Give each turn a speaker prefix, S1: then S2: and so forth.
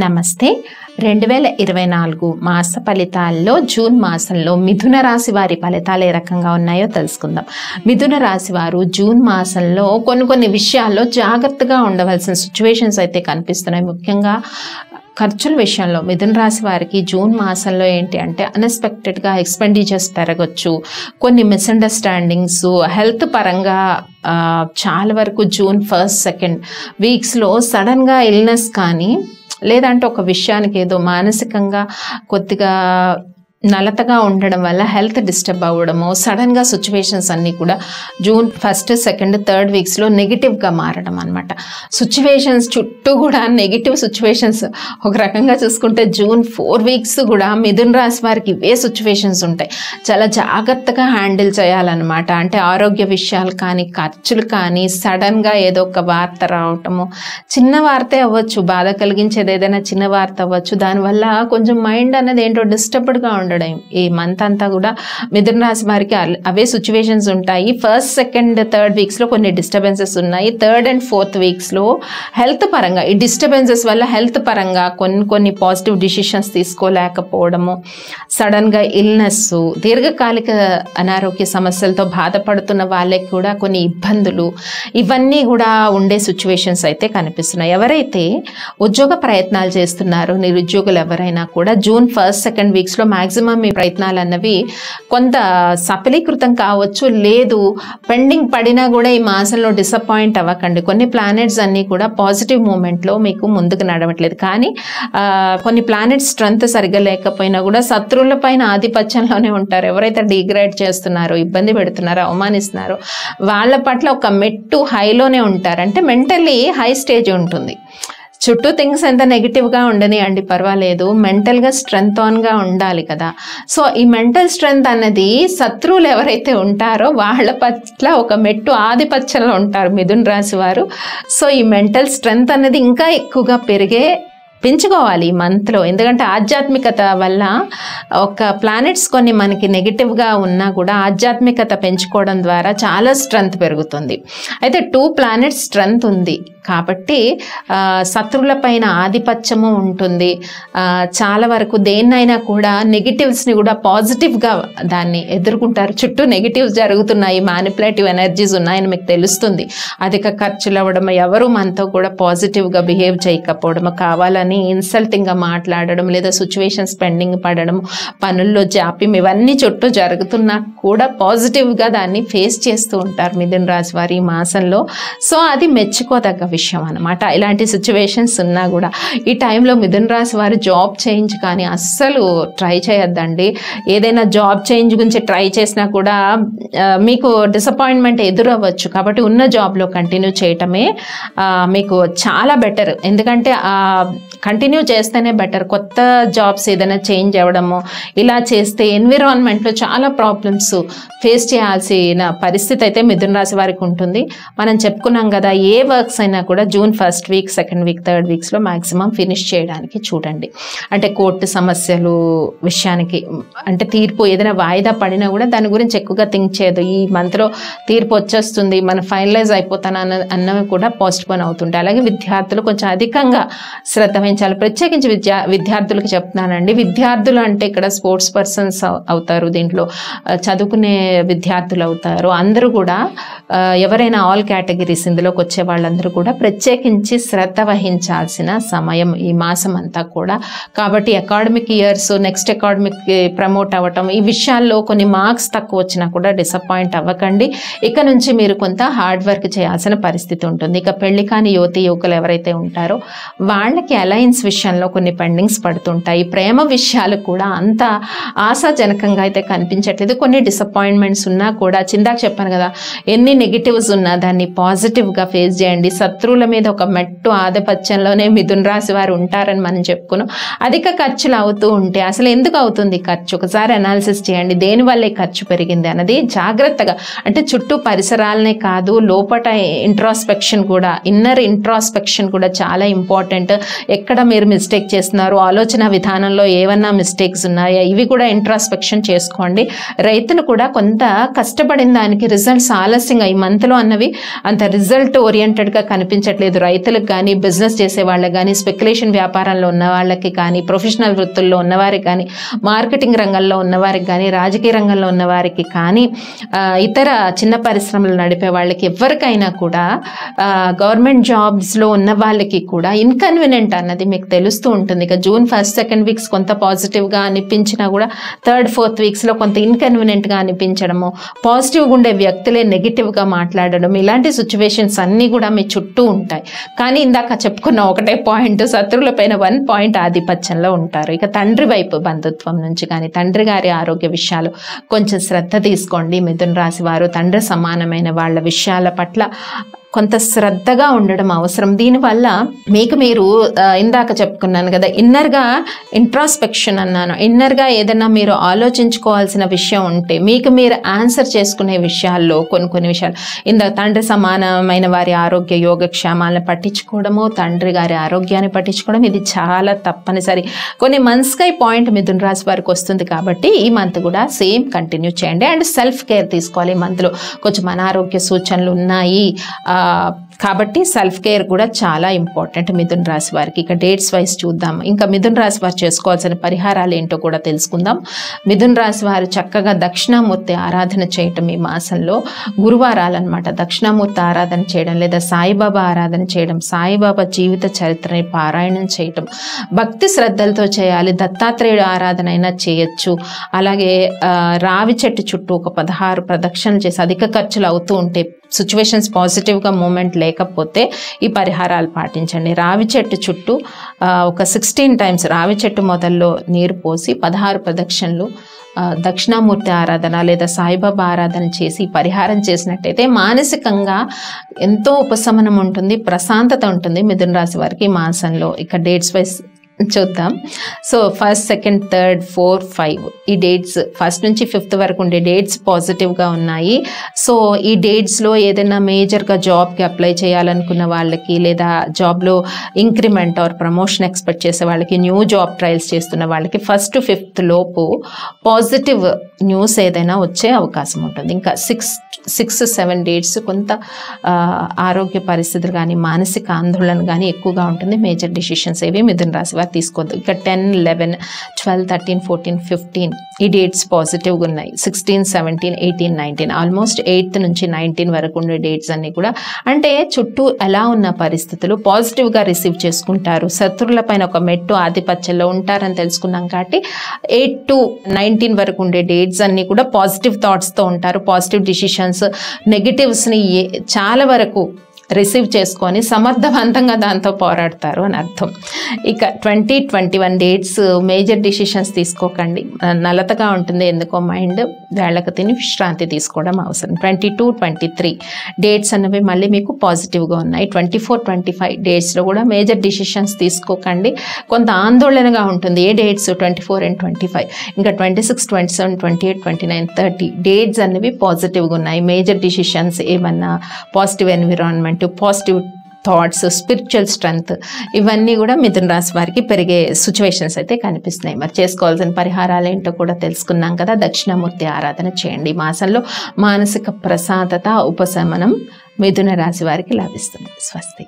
S1: నమస్తే 2024 మాస ఫలితాల్లో జూన్ మాసంలో మిథున రాశి వారి ఫలితాలు ఏ రకంగా ఉన్నాయో తెలుసుకుందాం. మిథున రాశి వారు జూన్ మాసంలో కొన్ని విషయాల్లో జాగ్రత్తగా ఉండవలసిన సిచ్యువేషన్స్ అయితే కనిపిస్తున్నాయి. ముఖ్యంగా ఖర్చుల విషయంలో మిథున రాశి వారికి జూన్ మాసంలో ఏంటి అంటే అన్ఎక్స్పెక్టెడ్గా ఎక్స్పెండిచర్స్ పెరగచ్చు, కొన్ని మిస్అండర్స్టాండింగ్స్, హెల్త్ పరంగా చాలా వరకు జూన్ 1st, 2nd వీక్స్లో సడన్గా ఇల్నెస్ కానీ లేదంటే ఒక విషయానికి ఏదో మానసికంగా కొద్దిగా నలతగా ఉండడం వల్ల హెల్త్ డిస్టర్బ్ అవ్వడము, సడన్గా సిచ్యువేషన్స్ అన్నీ కూడా జూన్ 1st, 2nd, 3rd వీక్స్లో నెగిటివ్గా మారడం అనమాట. సిచ్యువేషన్స్ చుట్టూ కూడా నెగిటివ్ సిచ్యువేషన్స్. ఒక రకంగా చూసుకుంటే జూన్ 4 వీక్స్ కూడా మిథున రాశి వారికి ఇవే సిచ్యువేషన్స్ ఉంటాయి. చాలా జాగ్రత్తగా హ్యాండిల్ చేయాలన్నమాట. అంటే ఆరోగ్య విషయాలు కానీ, ఖర్చులు కానీ, సడన్గా ఏదో ఒక వార్త రావటము, చిన్న వార్తే అవ్వచ్చు, బాధ కలిగించేది ఏదైనా చిన్న వార్త అవ్వచ్చు, దానివల్ల కొంచెం మైండ్ అనేది ఏంటో డిస్టర్బ్డ్గా ఉండడం. ఈ మంత్ అంతా కూడా మిథున రాశి వారికి అవే సిచ్యువేషన్స్ ఉంటాయి. 1st, 2nd, 3rd వీక్స్లో కొన్ని డిస్టర్బెన్సెస్ ఉన్నాయి. 3rd and 4th వీక్స్లో హెల్త్ పరంగా ఈ డిస్టర్బెన్సెస్ వల్ల హెల్త్ పరంగా కొన్ని పాజిటివ్ డిసిషన్స్ తీసుకోలేకపోవడము, సడన్గా ఇల్నెస్, దీర్ఘకాలిక అనారోగ్య సమస్యలతో బాధపడుతున్న వాళ్ళకి కూడా కొన్ని ఇబ్బందులు, ఇవన్నీ కూడా ఉండే సిచ్యువేషన్స్ అయితే కనిపిస్తున్నాయి. ఎవరైతే ఉద్యోగ ప్రయత్నాలు చేస్తున్నారో, నిరుద్యోగులు ఎవరైనా కూడా జూన్ 1st, 2nd వీక్స్లో మ్యాక్సిమం మీ ప్రయత్నాలు అన్నవి కొంత సఫలీకృతం కావచ్చు. లేదు పెండింగ్ పడినా కూడా ఈ మాసంలో డిసప్పాయింట్ అవ్వకండి. కొన్ని ప్లానెట్స్ అన్నీ కూడా పాజిటివ్ మూమెంట్లో మీకు ముందుకు నడవట్లేదు, కానీ కొన్ని ప్లానెట్స్ స్ట్రెంత్ సరిగ్గా లేకపోయినా కూడా శత్రువుల పైన ఆధిపత్యంలోనే ఉంటారు. ఎవరైతే డిగ్రేడ్ చేస్తున్నారో, ఇబ్బంది పెడుతున్నారో, అవమానిస్తున్నారో వాళ్ళ పట్ల ఒక మెట్టు హైలోనే ఉంటారు. అంటే మెంటల్లీ హై స్టేజ్ ఉంటుంది. చుట్టూ థింగ్స్ ఎంత నెగిటివ్గా ఉండని అండి, పర్వాలేదు, మెంటల్గా స్ట్రెంగ్త్ ఆన్గా ఉండాలి కదా. సో ఈ మెంటల్ స్ట్రెంగ్త్ అన్నది శత్రువులు ఎవరైతే ఉంటారో వాళ్ళ పట్ల ఒక మెట్టు ఆధిపత్యంలో ఉంటారు మిథున రాశి వారు. సో ఈ మెంటల్ స్ట్రెంగ్త్ అనేది ఇంకా ఎక్కువగా పెంచుకోవాలి ఈ మంత్లో. ఎందుకంటే ఆధ్యాత్మికత వల్ల ఒక ప్లానెట్స్ కొన్ని మనకి నెగిటివ్గా ఉన్నా కూడా ఆధ్యాత్మికత పెంచుకోవడం ద్వారా చాలా స్ట్రెంగ్త్ పెరుగుతుంది. అయితే 2 ప్లానెట్స్ స్ట్రెంగ్త్ ఉంది కాబట్టి శత్రువుల పైన ఆధిపత్యము ఉంటుంది. చాలా వరకు దేన్నైనా కూడా నెగిటివ్స్ని కూడా పాజిటివ్గా దాన్ని ఎదుర్కొంటారు. చుట్టూ నెగిటివ్స్ జరుగుతున్నాయి, మ్యానిపులేటివ్ ఎనర్జీస్ ఉన్నాయని మీకు తెలుస్తుంది. అధిక ఖర్చులు అవ్వడం, ఎవరు మనతో కూడా పాజిటివ్గా బిహేవ్ చేయకపోవడం, కావాలని ఇన్సల్టింగ్గా మాట్లాడడం, లేదా సిచ్యువేషన్స్ పెండింగ్ పడడం, పనుల్లో జాప్యం, ఇవన్నీ చుట్టూ జరుగుతున్నా కూడా పాజిటివ్గా దాన్ని ఫేస్ చేస్తూ ఉంటారు మిథున రాశి వారి ఈ మాసంలో. సో అది మెచ్చుకోదగ్గ విషయం అనమాట. ఇలాంటి సిచ్యువేషన్స్ ఉన్నా కూడా ఈ టైంలో మిథున రాశి వారు జాబ్ చేంజ్ కానీ అస్సలు ట్రై చేయొద్దండి. ఏదైనా జాబ్ చేంజ్ గురించి ట్రై చేసినా కూడా మీకు డిసప్పాయింట్మెంట్ ఎదురవ్వచ్చు. కాబట్టి ఉన్న జాబ్లో కంటిన్యూ చేయటమే మీకు చాలా బెటర్. ఎందుకంటే కంటిన్యూ చేస్తేనే బెటర్. కొత్త జాబ్స్ ఏదైనా చేంజ్ అవ్వడము, ఇలా చేస్తే ఎన్విరాన్మెంట్లో చాలా ప్రాబ్లమ్స్ ఫేస్ చేయాల్సిన పరిస్థితి అయితే మిథున రాశి వారికి ఉంటుంది. మనం చెప్పుకున్నాం కదా, ఏ వర్క్స్ అయినా కూడా June 1st week, 2nd week, 3rd వీక్స్లో మ్యాక్సిమం ఫినిష్ చేయడానికి చూడండి. అంటే కోర్టు సమస్యలు విషయానికి, అంటే తీర్పు ఏదైనా వాయిదా పడినా కూడా దాని గురించి ఎక్కువగా థింక్ చేయదు. ఈ మంత్లో తీర్పు వచ్చేస్తుంది, మనం ఫైనలైజ్ అయిపోతాను అన్నవి కూడా పోస్ట్పోన్ అవుతుంటాయి. అలాగే విద్యార్థులు కొంచెం అధికంగా శ్రద్ధ వహించాలి. ప్రత్యేకించి విద్యార్థులకు చెప్తున్నానండి. విద్యార్థులు అంటే ఇక్కడ స్పోర్ట్స్ పర్సన్స్ అవుతారు, దీంట్లో చదువుకునే విద్యార్థులు అవుతారు. అందరూ కూడా ఎవరైనా ఆల్ కేటగిరీస్ ఇందులోకి వచ్చే వాళ్ళందరూ కూడా ప్రత్యేకించి శ్రద్ధ వహించాల్సిన సమయం ఈ మాసం అంతా కూడా. కాబట్టి academic years, next academic promote అవ్వటం, ఈ విషయాల్లో కొన్ని మార్క్స్ తక్కువ వచ్చినా కూడా డిసప్పాయింట్ అవ్వకండి. ఇక నుంచి మీరు కొంత హార్డ్ వర్క్ చేయాల్సిన పరిస్థితి ఉంటుంది. ఇక పెళ్లి కాని యువకులు ఎవరైతే ఉంటారో వాళ్ళకి అలయన్స్ విషయంలో కొన్ని పెండింగ్స్ పడుతుంటాయి. ప్రేమ విషయాలు కూడా అంత ఆశాజనకంగా అయితే కనిపించట్లేదు. కొన్ని డిసప్పాయింట్మెంట్స్ ఉన్నా కూడా, చిందాక చెప్పాను కదా, ఎన్ని నెగిటివ్స్ ఉన్నా దాన్ని పాజిటివ్గా ఫేస్ చేయండి. శత్రువుల మీద ఒక మెట్టు ఆధిపత్యంలోనే మిథున రాశి వారు ఉంటారని మనం చెప్పుకున్నాం. అధిక ఖర్చులు అవుతూ ఉంటే అసలు ఎందుకు అవుతుంది ఖర్చు, ఒకసారి అనాలిసిస్ చేయండి. దేనివల్ల ఖర్చు పెరిగింది అన్నది జాగ్రత్తగా, అంటే చుట్టూ పరిసరాలనే కాదు, లోపల ఇంట్రాస్పెక్షన్ కూడా, ఇన్నర్ ఇంట్రాస్పెక్షన్ కూడా చాలా ఇంపార్టెంట్. ఎక్కడ ఎక్కడ మీరు మిస్టేక్ చేస్తున్నారు, ఆలోచన విధానంలో ఏమన్నా మిస్టేక్స్ ఉన్నాయా, ఇవి కూడా ఇంట్రాస్పెక్షన్ చేసుకోండి. రైతులు కూడా కొంత కష్టపడిన దానికి రిజల్ట్స్ ఆలస్యంగా ఈ మంత్లో అన్నవి అంత రిజల్ట్ ఓరియంటెడ్గా కనిపించట్లేదు రైతులకు కానీ, బిజినెస్ చేసే వాళ్ళకి కానీ, స్పెక్యులేషన్ వ్యాపారంలో ఉన్న వాళ్ళకి కానీ, ప్రొఫెషనల్ వృత్తుల్లో ఉన్నవారికి కానీ, మార్కెటింగ్ రంగంలో ఉన్నవారికి కానీ, రాజకీయ రంగంలో ఉన్న వారికి కానీ, ఇతర చిన్న పరిశ్రమలు నడిపే వాళ్ళకి ఎవరికైనా కూడా, గవర్నమెంట్ జాబ్స్లో ఉన్న వాళ్ళకి కూడా ఇన్కన్వీనియంట్ అన్నది మీకు తెలుస్తూ ఉంటుంది. ఇక జూన్ 1st, 2nd వీక్స్ కొంత పాజిటివ్గా అనిపించినా కూడా 3rd, 4th వీక్స్లో కొంత ఇన్కన్వీనియంట్గా అనిపించడము, పాజిటివ్గా ఉండే వ్యక్తులే నెగిటివ్గా మాట్లాడడం, ఇలాంటి సిచ్యువేషన్స్ అన్నీ కూడా మీ చుట్టూ ఉంటాయి. కానీ ఇందాక చెప్పుకున్న ఒకటే పాయింట్, శత్రువుల పైన 1 పాయింట్ ఆధిపత్యంలో ఉంటారు. ఇక తండ్రి వైపు బంధుత్వం నుంచి కానీ, తండ్రి గారి ఆరోగ్య విషయాలు కొంచెం శ్రద్ధ తీసుకోండి. మిథున రాశి వారు తండ్రి సమానమైన వాళ్ళ విషయాల పట్ల కొంత శ్రద్ధగా ఉండడం అవసరం. దీనివల్ల మీకు మీరు ఇందాక చెప్పుకున్నాను కదా, ఇన్నర్గా ఇంట్రాస్పెక్షన్ అన్నాను, ఇన్నర్గా ఏదైనా మీరు ఆలోచించుకోవాల్సిన విషయం ఉంటే మీకు మీరు ఆన్సర్ చేసుకునే విషయాల్లో కొన్ని విషయాలు, ఇందాక తండ్రి సమానమైన వారి ఆరోగ్య యోగక్షేమాలను పట్టించుకోవడము, తండ్రి గారి ఆరోగ్యాన్ని పట్టించుకోవడం, ఇది చాలా తప్పనిసరి. కొన్ని మంత్స్కి పాయింట్ మిథున రాశి వారికి వస్తుంది కాబట్టి ఈ మంత్ కూడా సేమ్ కంటిన్యూ చేయండి. అండ్ సెల్ఫ్ కేర్ తీసుకోవాలి. ఈ మంత్లో కొంచెం అనారోగ్య సూచనలు ఉన్నాయి కాబట్టి సెల్ఫ్ కేర్ కూడా చాలా ఇంపార్టెంట్ మిథున రాశి వారికి. ఇక డేట్స్ వైజ్ చూద్దాం. ఇంకా మిథున రాశి వారు చేసుకోవాల్సిన పరిహారాలు ఏంటో కూడా తెలుసుకుందాం. మిథున రాశి వారు చక్కగా దక్షిణామూర్తి ఆరాధన చేయటం ఈ మాసంలో గురువారాలు అనమాట. దక్షిణామూర్తి ఆరాధన చేయడం లేదా సాయిబాబా ఆరాధన చేయడం, సాయిబాబా జీవిత చరిత్రని పారాయణం చేయటం, భక్తి శ్రద్ధలతో చేయాలి. దత్తాత్రేయుడు ఆరాధన అయినా చేయొచ్చు. అలాగే రావి చెట్టు చుట్టూ ఒక 16 ప్రదక్షిణలు చేసి, అధిక ఖర్చులు అవుతూ ఉంటే, సిచ్యువేషన్స్ పాజిటివ్గా మూమెంట్ లేకపోతే ఈ పరిహారాలు పాటించండి. రావి చెట్టు చుట్టూ ఒక 16 టైమ్స్ రావి చెట్టు మొదల్లో నీరు పోసి 16 ప్రదక్షిణలు దక్షిణామూర్తి ఆరాధన లేదా సాయిబాబా ఆరాధన చేసి పరిహారం చేసినట్టయితే మానసికంగా ఎంతో ఉపశమనం ఉంటుంది, ప్రశాంతత ఉంటుంది మిథున రాశి వారికి ఈ మాసంలో. ఇక డేట్స్ వైజ్ చూద్దాం. So 1st, 2nd, 3rd, 4th, 5 ఈ డేట్స్ 1st నుంచి 5th వరకు ఉండే డేట్స్ పాజిటివ్గా ఉన్నాయి. సో ఈ డేట్స్లో ఏదైనా మేజర్గా జాబ్కి అప్లై చేయాలనుకున్న వాళ్ళకి, లేదా జాబ్లో ఇంక్రిమెంట్ ఆర్ ప్రమోషన్ ఎక్స్పెక్ట్ చేసే వాళ్ళకి, న్యూ జాబ్ ట్రయల్స్ చేస్తున్న వాళ్ళకి 1st to 5th లోపు పాజిటివ్ న్యూస్ ఏదైనా వచ్చే అవకాశం ఉంటుంది. ఇంకా 6, 7 డేట్స్ కొంత ఆరోగ్య పరిస్థితులు కానీ, మానసిక ఆందోళన కానీ ఎక్కువగా ఉంటుంది. మేజర్ డిసిషన్స్ ఏవి మిథున రాశి వారు తీసుకోవద్దు. ఇక 10, 11, 12, 13, 14, 15 ఈ డేట్స్ పాజిటివ్గా ఉన్నాయి. 16, 17, 18, 19 ఆల్మోస్ట్ 8th నుంచి 19 వరకు ఉండే డేట్స్ అన్నీ కూడా, అంటే చుట్టూ ఎలా ఉన్న పరిస్థితులు పాజిటివ్గా రిసీవ్ చేసుకుంటారు. శత్రువుల పైన ఒక మెట్టు ఆధిపత్యంలో ఉంటారని తెలుసుకున్నాం కాబట్టి 8 to 19 వరకు ఉండే డేట్స్ అన్నీ కూడా పాజిటివ్ థాట్స్తో ఉంటారు. పాజిటివ్ డిసిషన్స్, నెగిటివ్స్ని చాలా వరకు రిసీవ్ చేసుకొని సమర్థవంతంగా దాంతో పోరాడతారు అని అర్థం. ఇక 20, 21 డేట్స్ మేజర్ డిసిషన్స్ తీసుకోకండి. నలతగా ఉంటుంది ఎందుకో మైండ్, వేళకు తిని విశ్రాంతి తీసుకోవడం అవసరం. 22, 23 డేట్స్ అన్నవి మళ్ళీ మీకు పాజిటివ్గా ఉన్నాయి. 24, 25 డేట్స్లో కూడా మేజర్ డిసిషన్స్ తీసుకోకండి, కొంత ఆందోళనగా ఉంటుంది. ఏ డేట్స్ 24 and 25. ఇంకా 26, 27, 28, 29, 30 డేట్స్ అన్నవి పాజిటివ్గా ఉన్నాయి. మేజర్ డిసిషన్స్ ఏమన్నా, positive environment, positive thoughts, spiritual strength ఇవన్నీ కూడా మిథున రాశి వారికి పెరిగే సిచ్యువేషన్స్ అయితే కనిపిస్తున్నాయి. మరి చేసుకోవాల్సిన పరిహారాలు ఏంటో కూడా తెలుసుకున్నాం కదా. దక్షిణామూర్తి ఆరాధన చేయండి. ఈ మాసంలో మానసిక ప్రశాంతత, ఉపశమనం మిథున రాశి వారికి లభిస్తుంది. స్వస్తి.